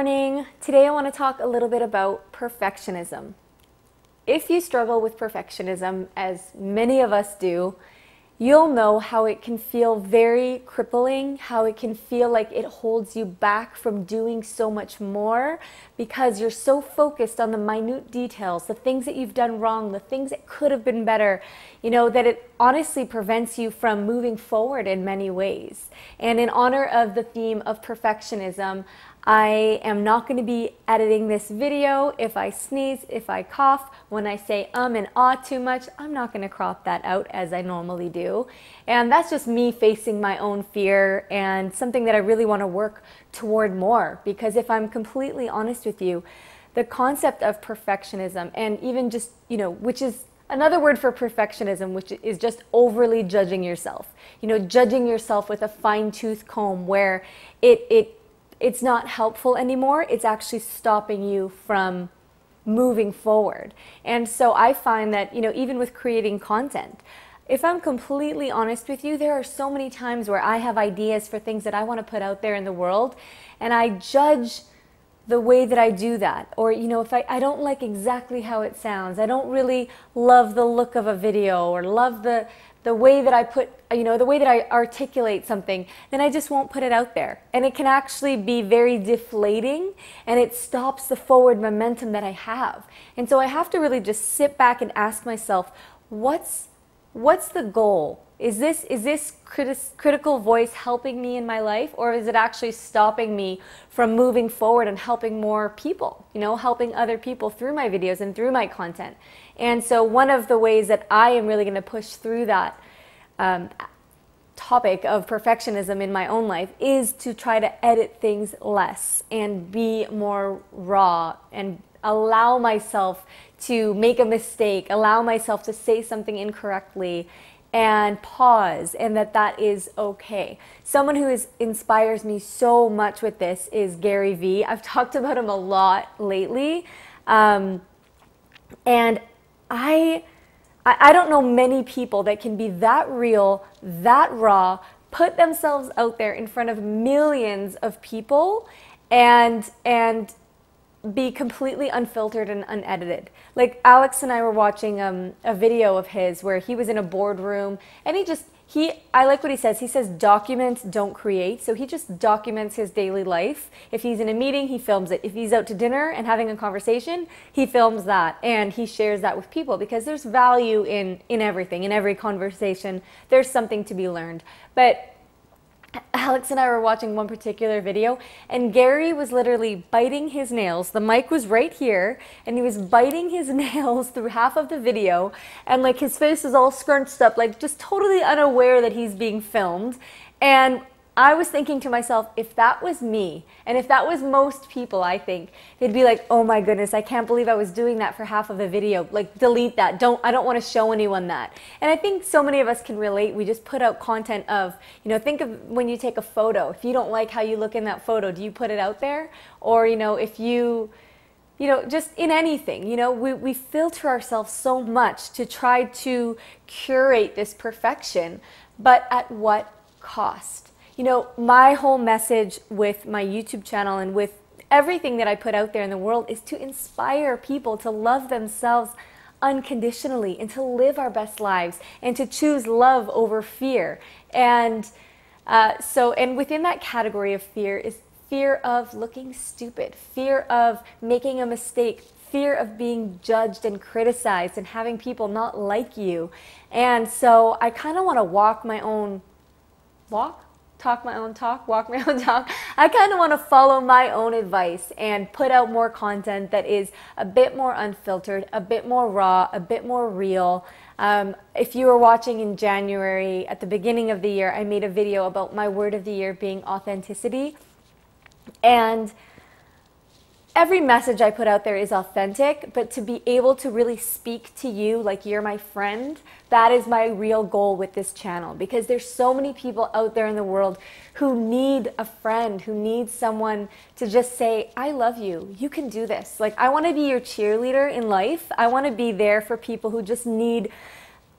morning. Today I want to talk a little bit about perfectionism. If you struggle with perfectionism, as many of us do, you'll know how it can feel very crippling, how it can feel like it holds you back from doing so much more because you're so focused on the minute details, the things that you've done wrong, the things that could have been better, that it honestly prevents you from moving forward in many ways. And in honor of the theme of perfectionism, I am not going to be editing this video. If I sneeze, if I cough, when I say and ah too much, I'm not going to crop that out as I normally do. And that's just me facing my own fear and something that I really want to work toward more. Because if I'm completely honest with you, the concept of perfectionism and even just, which is another word for perfectionism, which is just overly judging yourself. Judging yourself with a fine-tooth comb where it's not helpful anymore. It's actually stopping you from moving forward. And so I find that, even with creating content, if I'm completely honest with you, there are so many times where I have ideas for things that I want to put out there in the world, and I judge the way that I do that. Or, if I don't like exactly how it sounds, I don't really love the look of a video or love the way that I put, the way that I articulate something, then I just won't put it out there. And it can actually be very deflating, and it stops the forward momentum that I have. And so I have to really just sit back and ask myself, what's the goal? Is this critical voice helping me in my life, or is it actually stopping me from moving forward and helping more people, helping other people through my videos and through my content? And so one of the ways that I am really going to push through that topic of perfectionism in my own life is to try to edit things less and be more raw and allow myself to make a mistake, allow myself to say something incorrectly, and pause, and that is okay. Someone who inspires me so much with this is Gary Vee. I've talked about him a lot lately, and I don't know many people that can be that real, that raw, put themselves out there in front of millions of people and be completely unfiltered and unedited. Like Alex and I were watching a video of his where he was in a boardroom, and I like what he says. He says, document, don't create. So he just documents his daily life. If he's in a meeting, he films it. If he's out to dinner and having a conversation, he films that, and he shares that with people, because there's value in everything. In every conversation, there's something to be learned. But Alex and I were watching one particular video, and Gary was literally biting his nails. The mic was right here, and he was biting his nails through half of the video, and like his face is all scrunched up, like just totally unaware that he's being filmed. And I was thinking to myself, if that was me, and if that was most people, I think, they'd be like, oh my goodness, I can't believe I was doing that for half of the video. Like, delete that. I don't want to show anyone that. And I think so many of us can relate. We just put out content of, think of when you take a photo. If you don't like how you look in that photo, do you put it out there? Or, if you, just in anything, we filter ourselves so much to try to curate this perfection, but at what cost? My whole message with my YouTube channel and with everything that I put out there in the world is to inspire people to love themselves unconditionally and to live our best lives and to choose love over fear. And and within that category of fear is fear of looking stupid, fear of making a mistake, fear of being judged and criticized and having people not like you. And so I kind of want to walk my own walk. Talk my own talk, walk my own talk. I kind of want to follow my own advice and put out more content that is a bit more unfiltered, a bit more raw, a bit more real. If you were watching in January, at the beginning of the year, I made a video about my word of the year being authenticity. And every message I put out there is authentic, but to be able to really speak to you like you're my friend, that is my real goal with this channel, because there's so many people out there in the world who need a friend, who need someone to just say, I love you, you can do this. Like, I want to be your cheerleader in life. I want to be there for people who just need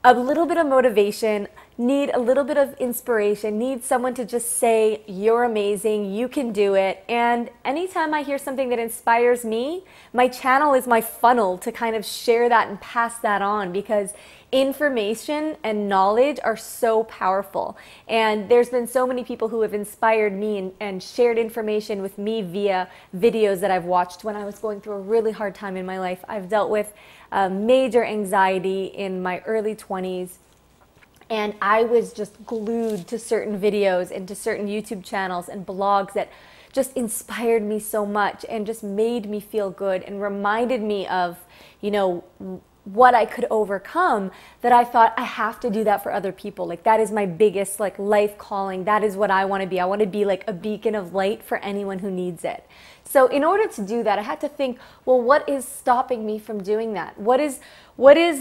a little bit of motivation, need a little bit of inspiration, need someone to just say, you're amazing, you can do it. And anytime I hear something that inspires me, my channel is my funnel to kind of share that and pass that on, because information and knowledge are so powerful. And there's been so many people who have inspired me and shared information with me via videos that I've watched when I was going through a really hard time in my life. I've dealt with major anxiety in my early 20s. And I was just glued to certain videos and to certain YouTube channels and blogs that just inspired me so much and just made me feel good and reminded me of, you know, what I could overcome, that I thought I have to do that for other people. Like, that is my biggest like life calling. That is what I want to be. I want to be like a beacon of light for anyone who needs it. So in order to do that, I had to think, well, what is stopping me from doing that? What is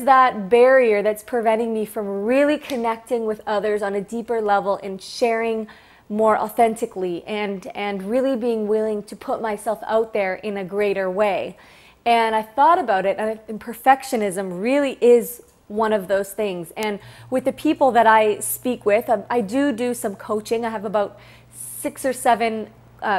that barrier that's preventing me from really connecting with others on a deeper level and sharing more authentically and really being willing to put myself out there in a greater way? And I thought about it, and perfectionism really is one of those things. And with the people that I speak with, I do some coaching. I have about 6 or 7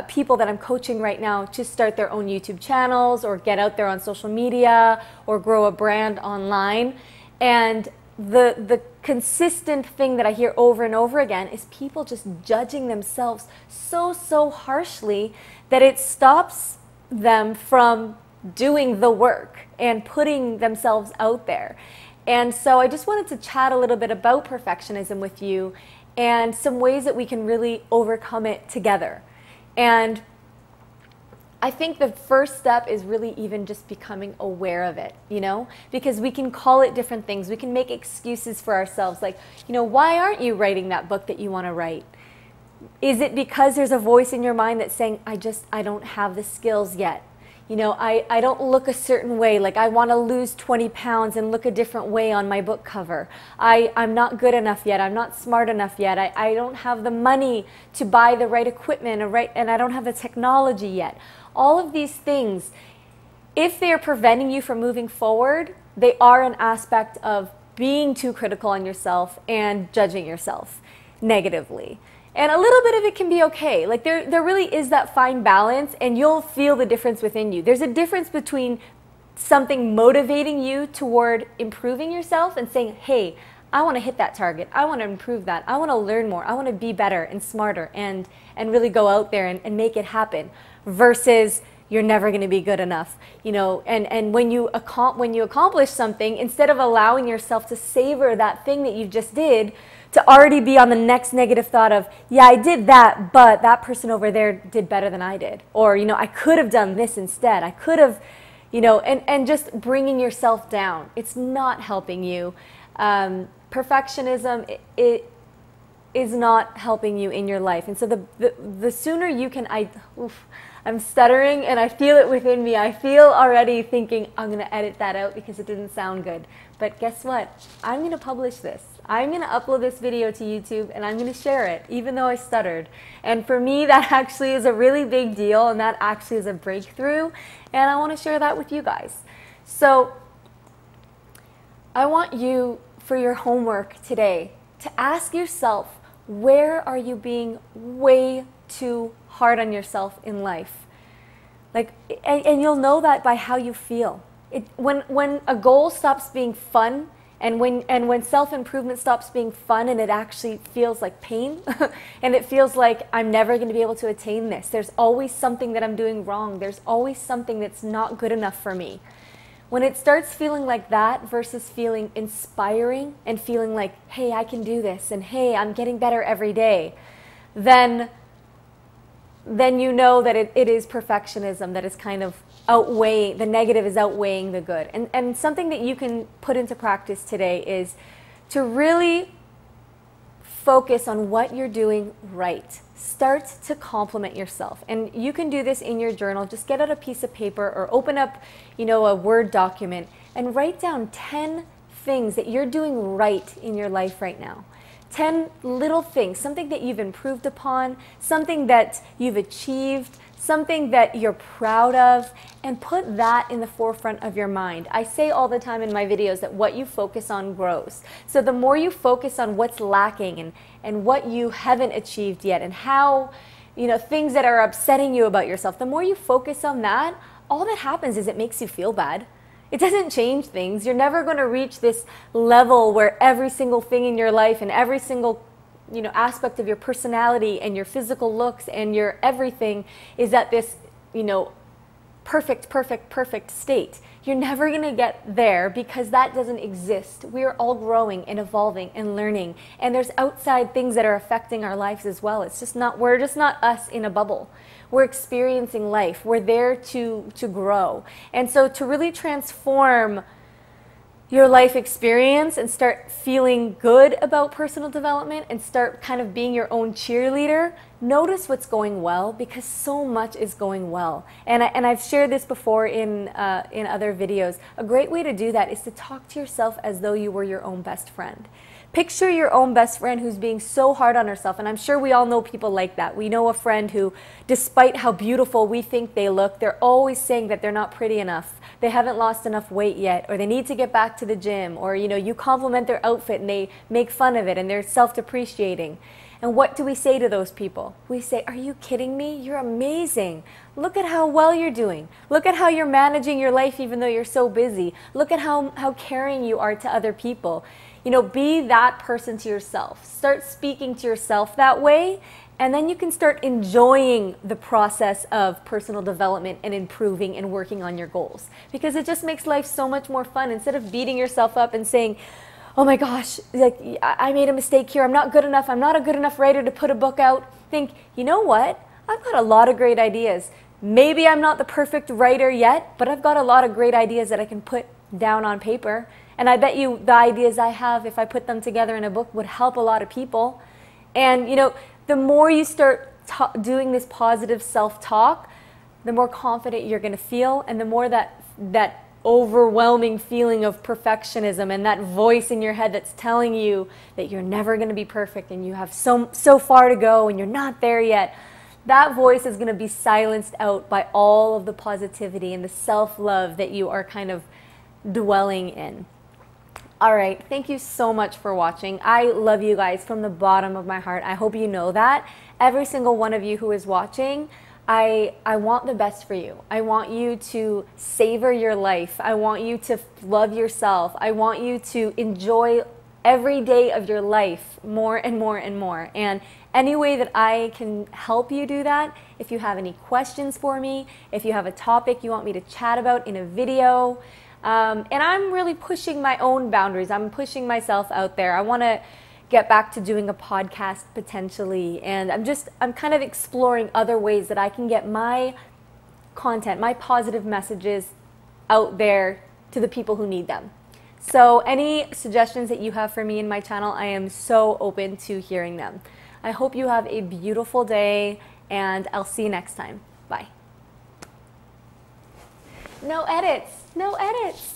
people that I'm coaching right now to start their own YouTube channels or get out there on social media or grow a brand online. And the consistent thing that I hear over and over again is people just judging themselves so harshly that it stops them from doing the work and putting themselves out there. And so I just wanted to chat a little bit about perfectionism with you and some ways that we can really overcome it together. And I think the first step is really even just becoming aware of it, you know, because we can call it different things. We can make excuses for ourselves, like, you know, why aren't you writing that book that you want to write? Is it because there's a voice in your mind that's saying, I don't have the skills yet? You know, I don't look a certain way, like I want to lose 20 pounds and look a different way on my book cover. I'm not good enough yet. I'm not smart enough yet. I don't have the money to buy the right equipment and I don't have the technology yet. All of these things, if they're preventing you from moving forward, they are an aspect of being too critical on yourself and judging yourself negatively. And a little bit of it can be okay. Like there really is that fine balance, and you'll feel the difference within you. There's a difference between something motivating you toward improving yourself and saying, hey, I want to hit that target. I want to improve that. I want to learn more. I want to be better and smarter and really go out there and make it happen, versus you're never going to be good enough. You know, and when you accomplish something, instead of allowing yourself to savor that thing that you just did, to already be on the next negative thought of, yeah, I did that, but that person over there did better than I did. Or, you know, I could have done this instead. I could have, you know, and just bringing yourself down. It's not helping you. Perfectionism, it is not helping you in your life. And so the sooner you can, I'm stuttering and I feel it within me. I feel already thinking, I'm going to edit that out because it didn't sound good. But guess what? I'm going to publish this. I'm going to upload this video to YouTube and I'm going to share it, even though I stuttered. And for me, that actually is a really big deal, and that actually is a breakthrough. And I want to share that with you guys. So I want you, for your homework today, to ask yourself, where are you being way too hard on yourself in life? Like, and you'll know that by how you feel. When a goal stops being fun, and when self-improvement stops being fun and it actually feels like pain, and it feels like I'm never going to be able to attain this. There's always something that I'm doing wrong. There's always something that's not good enough for me. When it starts feeling like that versus feeling inspiring and feeling like, hey, I can do this, and hey, I'm getting better every day, then you know that it is perfectionism that is kind of outweighing, the negative is outweighing the good. And something that you can put into practice today is to really focus on what you're doing right. Start to compliment yourself. And you can do this in your journal. Just get out a piece of paper or open up, you know, a Word document and write down 10 things that you're doing right in your life right now. 10 little things, something that you've improved upon, something that you've achieved, something that you're proud of, and put that in the forefront of your mind. I say all the time in my videos that what you focus on grows. So the more you focus on what's lacking and what you haven't achieved yet, and how, things that are upsetting you about yourself, the more you focus on that, all that happens is it makes you feel bad. It doesn't change things. You're never going to reach this level where every single thing in your life and every single aspect of your personality and your physical looks and your everything is at this, perfect state. You're never going to get there because that doesn't exist. We are all growing and evolving and learning, and there's outside things that are affecting our lives as well. We're just not us in a bubble. We're experiencing life. We're there to grow. And so to really transform your life experience and start feeling good about personal development and start kind of being your own cheerleader, notice what's going well, because so much is going well. And I've shared this before in other videos. A great way to do that is to talk to yourself as though you were your own best friend. Picture your own best friend who's being so hard on herself, and I'm sure we all know people like that. We know a friend who, despite how beautiful we think they look, they're always saying that they're not pretty enough, they haven't lost enough weight yet, or they need to get back to the gym, or you compliment their outfit and they make fun of it and they're self-depreciating. And what do we say to those people? We say, are you kidding me? You're amazing. Look at how well you're doing. Look at how you're managing your life even though you're so busy. Look at how caring you are to other people. Be that person to yourself. Start speaking to yourself that way, and then you can start enjoying the process of personal development and improving and working on your goals, because it just makes life so much more fun. Instead of beating yourself up and saying, oh my gosh, I made a mistake here, I'm not good enough, I'm not a good enough writer to put a book out. Think, you know what? I've got a lot of great ideas. Maybe I'm not the perfect writer yet, but I've got a lot of great ideas that I can put down on paper. And I bet you the ideas I have, if I put them together in a book, would help a lot of people. And the more you start doing this positive self-talk, the more confident you're going to feel, and the more that overwhelming feeling of perfectionism and that voice in your head that's telling you that you're never going to be perfect and you have so far to go and you're not there yet, that voice is going to be silenced out by all of the positivity and the self-love that you are kind of dwelling in. All right, thank you so much for watching. I love you guys from the bottom of my heart. I hope you know that. Every single one of you who is watching, I want the best for you. I want you to savor your life. I want you to love yourself. I want you to enjoy every day of your life more and more and more. And any way that I can help you do that, if you have any questions for me, if you have a topic you want me to chat about in a video, and I'm really pushing my own boundaries. I'm pushing myself out there. I want to get back to doing a podcast potentially, and I'm kind of exploring other ways that I can get my content, my positive messages out there to the people who need them. So any suggestions that you have for me in my channel, I am so open to hearing them. I hope you have a beautiful day, and I'll see you next time. Bye. No edits. No edits.